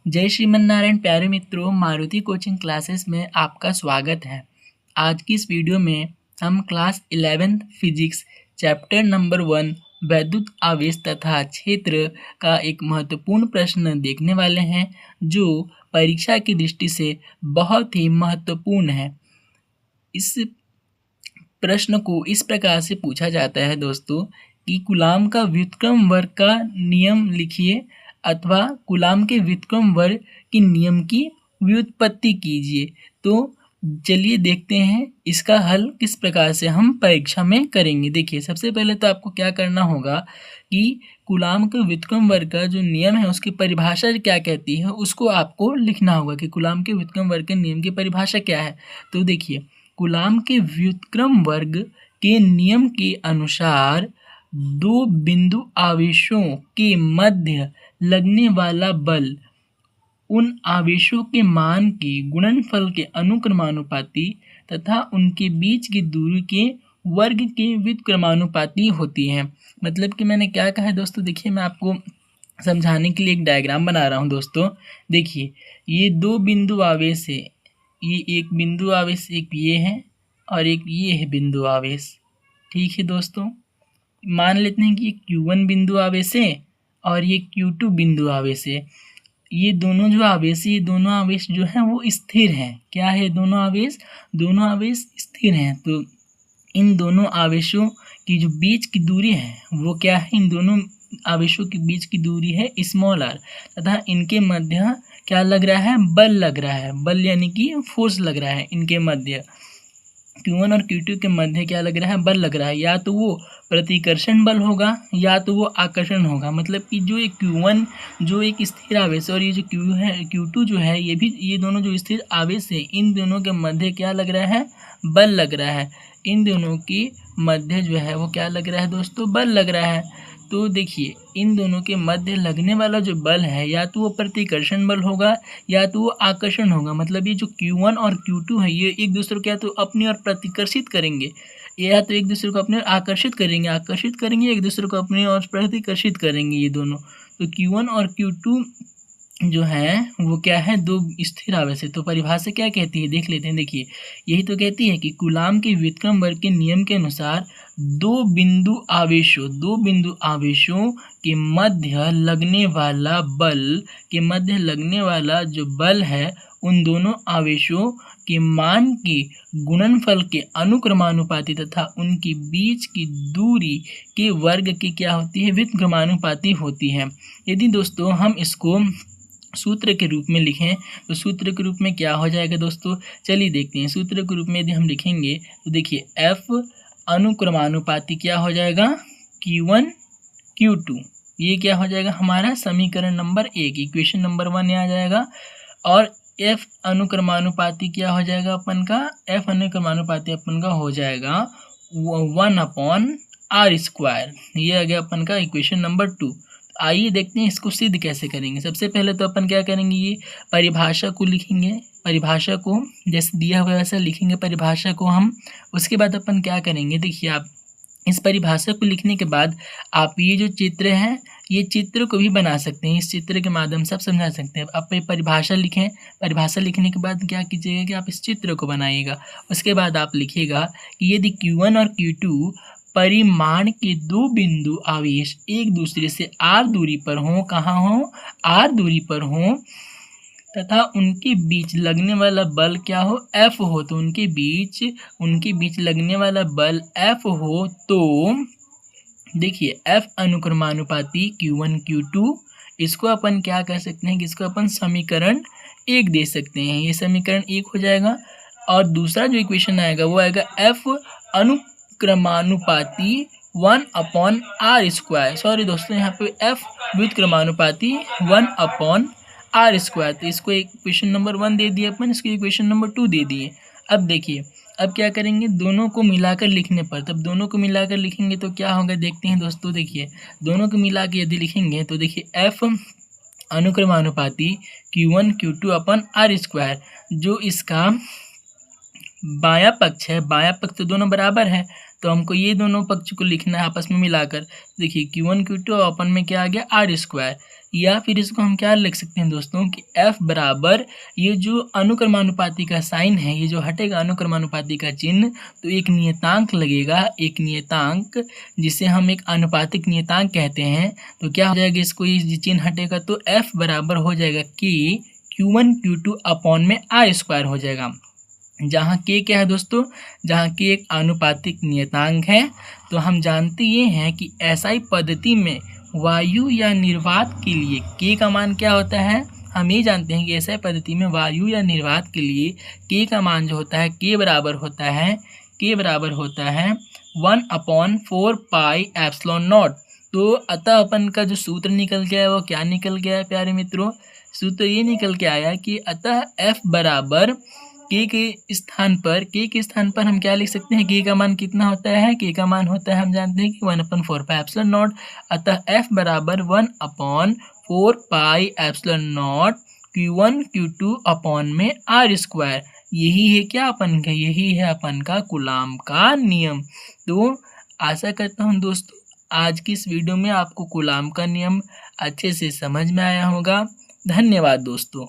जय श्रीमन्नारायण प्यारे मित्रों, मारुति कोचिंग क्लासेस में आपका स्वागत है। आज की इस वीडियो में हम class 11th physics chapter number 1 वैद्युत आवेश तथा क्षेत्र का एक महत्वपूर्ण प्रश्न देखने वाले हैं, जो परीक्षा की दृष्टि से बहुत ही महत्वपूर्ण है। इस प्रश्न को इस प्रकार से पूछा जाता है दोस्तों कि कूलाम का व्युत्क्रम वर्ग का नियम लिखिए अथवा कूलाम के व्युत्क्रम वर्ग के नियम की व्युत्पत्ति कीजिए। तो चलिए देखते हैं इसका हल किस प्रकार से हम परीक्षा में करेंगे। देखिए, सबसे पहले तो आपको क्या करना होगा कि कूलाम के व्युत्क्रम वर्ग का जो नियम है उसकी परिभाषा क्या कहती है उसको आपको लिखना होगा कि कूलाम के व्युत्क्रम वर्ग के नियम की परिभाषा क्या है। तो देखिए, कूलाम के व्युत्क्रम वर्ग के नियम के अनुसार दो बिंदु आवेशों के मध्य लगने वाला बल उन आवेशों के मान के गुणनफल के अनुक्रमानुपाती तथा उनके बीच की दूरी के वर्ग के व्युत्क्रमानुपाती होती है। मतलब कि मैंने क्या कहा है दोस्तों, देखिए मैं आपको समझाने के लिए एक डायग्राम बना रहा हूँ दोस्तों। देखिए, ये दो बिंदु आवेश है, ये एक बिंदु आवेश एक ये है और एक ये है बिंदु आवेश। ठीक है दोस्तों, मान लेते हैं कि ये Q1 बिंदु आवेश है और ये Q2 बिंदु आवेश है। ये दोनों जो आवेश है, ये दोनों आवेश जो है वो स्थिर हैं। क्या है? दोनों आवेश स्थिर हैं। तो इन दोनों आवेशों की जो बीच की दूरी है वो क्या है? इन दोनों आवेशों के बीच की दूरी है स्मॉल r तथा इनके मध्य क्या लग रहा है? बल लग रहा है। बल यानी कि फोर्स लग रहा है इनके मध्य। Q1 और Q2 के मध्य क्या लग रहा है? बल लग रहा है। या तो वो प्रतिकर्षण बल होगा या तो वो आकर्षण होगा। मतलब कि जो एक Q1 जो एक स्थिर आवेश और ये जो Q है Q2 जो है ये दोनों जो स्थिर आवेश है, इन दोनों के मध्य क्या लग रहा है? बल लग रहा है। इन दोनों के मध्य जो है वो क्या लग रहा है दोस्तों? बल लग रहा है। तो देखिए, इन दोनों के मध्य लगने वाला जो बल है या तो वो प्रतिकर्षण बल होगा या तो वो आकर्षण होगा। मतलब ये जो Q1 और Q2 है ये एक दूसरे को या तो अपनी ओर प्रतिकर्षित करेंगे या तो एक दूसरे को अपनी ओर आकर्षित करेंगे एक दूसरे को अपनी ओर प्रतिकर्षित करेंगे ये दोनों। तो Q1 और Q2 जो है वो क्या है? दो स्थिर आवेश है। तो परिभाषा क्या कहती है देख लेते हैं। देखिए, यही तो कहती है कि कूलाम के व्युत्क्रम वर्ग के नियम के अनुसार दो बिंदु आवेशों के मध्य लगने वाला जो बल है उन दोनों आवेशों के मान के गुणनफल के अनुक्रमानुपाती तथा उनके बीच की दूरी के वर्ग की क्या होती है? व्युत्क्रमानुपाती होती है। यदि दोस्तों हम इसको सूत्र के रूप में लिखें तो सूत्र के रूप में क्या हो जाएगा दोस्तों? चलिए देखते हैं। सूत्र के रूप में यदि हम लिखेंगे तो देखिए, F अनुक्रमानुपाती क्या हो जाएगा? Q1 Q2। ये क्या हो जाएगा? हमारा समीकरण नंबर 1, इक्वेशन नंबर 1 आ जाएगा। और F अनुक्रमानुपाती क्या हो जाएगा अपन का? F अनुक्रमानुपाती अपन का हो जाएगा 1/r²। ये आ गया अपन का इक्वेशन नंबर 2। आइए देखते हैं इसको सिद्ध कैसे करेंगे। सबसे पहले तो अपन क्या करेंगे, ये परिभाषा को लिखेंगे। परिभाषा को जैसे दिया हुआ वैसा लिखेंगे परिभाषा को हम। उसके बाद अपन क्या करेंगे, देखिए आप इस परिभाषा को लिखने के बाद आप ये जो चित्र है ये चित्र को भी बना सकते हैं। इस चित्र के माध्यम से आप समझा सकते हैं। आप परिभाषा लिखें। परिभाषा लिखने के बाद क्या कीजिएगा कि आप इस चित्र को बनाइएगा। उसके बाद आप लिखिएगा कि यदि Q1 और Q2 परिमाण के दो बिंदु आवेश एक दूसरे से r दूरी पर हों, कहाँ हों? r दूरी पर हों तथा उनके बीच लगने वाला बल क्या हो? F हो। तो उनके बीच लगने वाला बल F हो तो देखिए, F अनुक्रमानुपाती Q1 Q2 इसको अपन क्या कर सकते हैं कि इसको अपन समीकरण 1 दे सकते हैं। ये समीकरण 1 हो जाएगा। और दूसरा जो इक्वेशन आएगा वो आएगा F अनुक्रमानुपाती 1/r²। सॉरी दोस्तों, यहाँ पे F व्युत्क्रमानुपाती 1/r²। तो इसको इक्वेशन नंबर 1 दे दिए अपन, इसको इक्वेशन नंबर 2 दे दिए। अब देखिए, अब क्या करेंगे, दोनों को मिलाकर लिखने पर, तब दोनों को मिलाकर लिखेंगे तो क्या होगा देखते हैं दोस्तों। देखिए, दोनों को मिला के यदि लिखेंगे तो देखिए F अनुक्रमानुपाती Q1 Q2/r², जो इसका बायां पक्ष है, बायां पक्ष तो दोनों बराबर है तो हमको ये दोनों पक्ष को लिखना है आपस में मिलाकर। देखिए Q1 Q2 अपन में क्या आ गया? r²। या फिर इसको हम क्या लिख सकते हैं दोस्तों कि F बराबर ये जो अनुक्रमानुपाती का साइन है, ये जो हटेगा अनुक्रमानुपाती का चिन्ह, तो एक नियतांक लगेगा, एक नियतांक जिसे हम एक आनुपातिक नियतांक कहते हैं। तो क्या हो जाएगा, इसको ये चिन्ह हटेगा तो F बराबर हो जाएगा कि Q1 Q2 अपॉन में R स्क्वायर हो जाएगा, जहाँ के क्या है दोस्तों, जहाँ के एक आनुपातिक नियतांक है। तो हम जानते ये हैं कि एसआई पद्धति में वायु या निर्वात के लिए के का मान क्या होता है। हम ये जानते हैं कि एसआई पद्धति में वायु या निर्वात के लिए के का मान जो होता है के बराबर होता है 1/4 पाई एप्सिलॉन नॉट। तो अतः अपन का जो सूत्र निकल गया है वो क्या निकल गया है प्यारे मित्रों, सूत्र ये निकल के आया कि अतः F बराबर के स्थान पर हम क्या लिख सकते हैं, के का मान कितना होता है, के का मान होता है हम जानते हैं कि 1/4 पाई एप्सिलॉन नॉट। अतः F बराबर 1/4 pi epsilon not Q1 Q2 upon में R स्क्वायर। यही है क्या अपन का, यही है अपन का कूलाम का नियम। तो आशा करता हूँ दोस्तों आज की इस वीडियो में आपको कूलाम का नियम अच्छे से समझ में आया होगा। धन्यवाद दोस्तों।